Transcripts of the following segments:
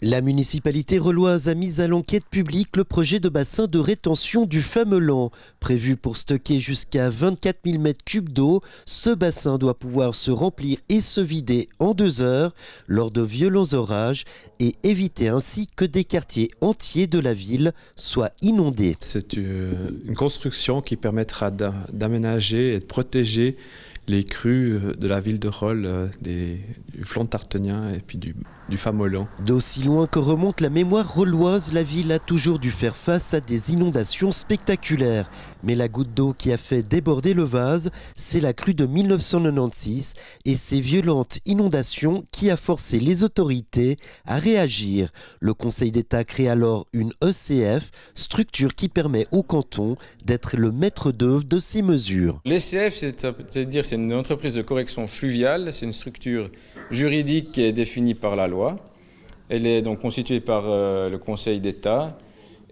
La municipalité reloise a mis à l'enquête publique le projet de bassin de rétention du Famelan. Prévu pour stocker jusqu'à 24 000 m3 d'eau, ce bassin doit pouvoir se remplir et se vider en 2 heures lors de violents orages et éviter ainsi que des quartiers entiers de la ville soient inondés. C'est une construction qui permettra d'aménager et de protéger les crues de la ville de Rolle, du flanc tartenien et puis du Famelan. D'aussi loin que remonte la mémoire rolloise, la ville a toujours dû faire face à des inondations spectaculaires. Mais la goutte d'eau qui a fait déborder le vase, c'est la crue de 1996 et ces violentes inondations qui a forcé les autorités à réagir. Le Conseil d'État crée alors une ECF, structure qui permet au canton d'être le maître d'œuvre de ces mesures. L'ECF, c'est une entreprise de correction fluviale, c'est une structure juridique qui est définie par la loi. Elle est donc constituée par le Conseil d'État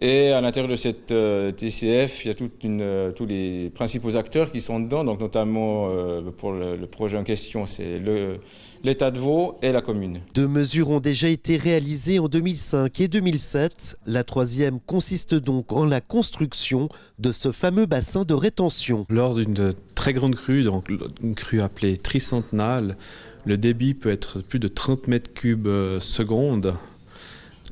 et à l'intérieur de cette TCF, il y a tous les principaux acteurs qui sont dedans, donc notamment pour le projet en question, c'est l'État de Vaud et la commune. 2 mesures ont déjà été réalisées en 2005 et 2007. La troisième consiste donc en la construction de ce fameux bassin de rétention. Lors d'une très grande crue, donc une crue appelée tricentenale, le débit peut être plus de 30 m3 seconde.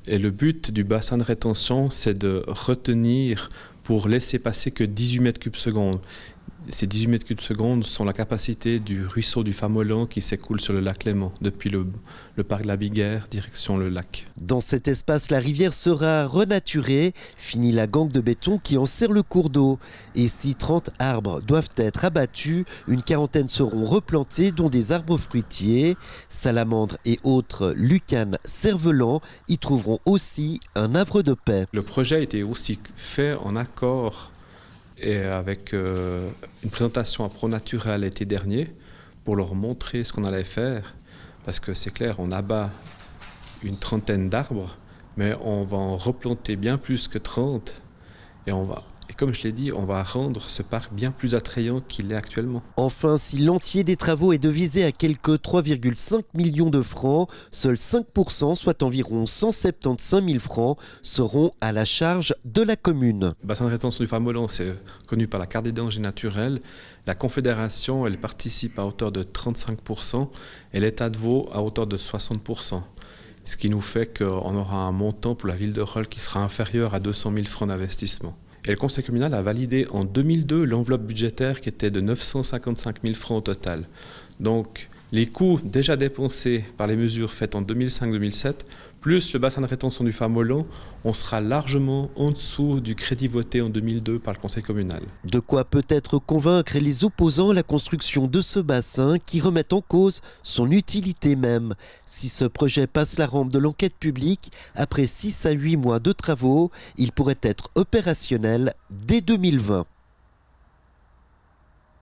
Et le but du bassin de rétention, c'est de retenir pour laisser passer que 18 m3 seconde. Ces 18 m3 secondes sont la capacité du ruisseau du Famelan qui s'écoule sur le lac Léman, depuis le parc de la Biguère, direction le lac. Dans cet espace, la rivière sera renaturée, fini la gangue de béton qui enserre le cours d'eau. Et si 30 arbres doivent être abattus, une quarantaine seront replantés, dont des arbres fruitiers. Salamandres et autres lucanes cervelant y trouveront aussi un havre de paix. Le projet a été aussi fait en accord et avec une présentation à ProNatura l'été dernier pour leur montrer ce qu'on allait faire. Parce que c'est clair, on abat une trentaine d'arbres, mais on va en replanter bien plus que 30. Et comme je l'ai dit, on va rendre ce parc bien plus attrayant qu'il est actuellement. Enfin, si l'entier des travaux est devisé à quelques 3,5 millions de francs, seuls 5%, soit environ 175 000 francs, seront à la charge de la commune. Le bassin de rétention du Famelan, c'est connu par la carte des dangers naturels. La Confédération, elle participe à hauteur de 35% et l'État de Vaud à hauteur de 60%. Ce qui nous fait qu'on aura un montant pour la ville de Rolle qui sera inférieur à 200 000 francs d'investissement. Et le conseil communal a validé en 2002 l'enveloppe budgétaire qui était de 955 000 francs au total. Donc les coûts déjà dépensés par les mesures faites en 2005-2007, plus le bassin de rétention du Famelan, on sera largement en dessous du crédit voté en 2002 par le conseil communal. De quoi peut-être convaincre les opposants à la construction de ce bassin qui remettent en cause son utilité même. Si ce projet passe la rampe de l'enquête publique, après 6 à 8 mois de travaux, il pourrait être opérationnel dès 2020.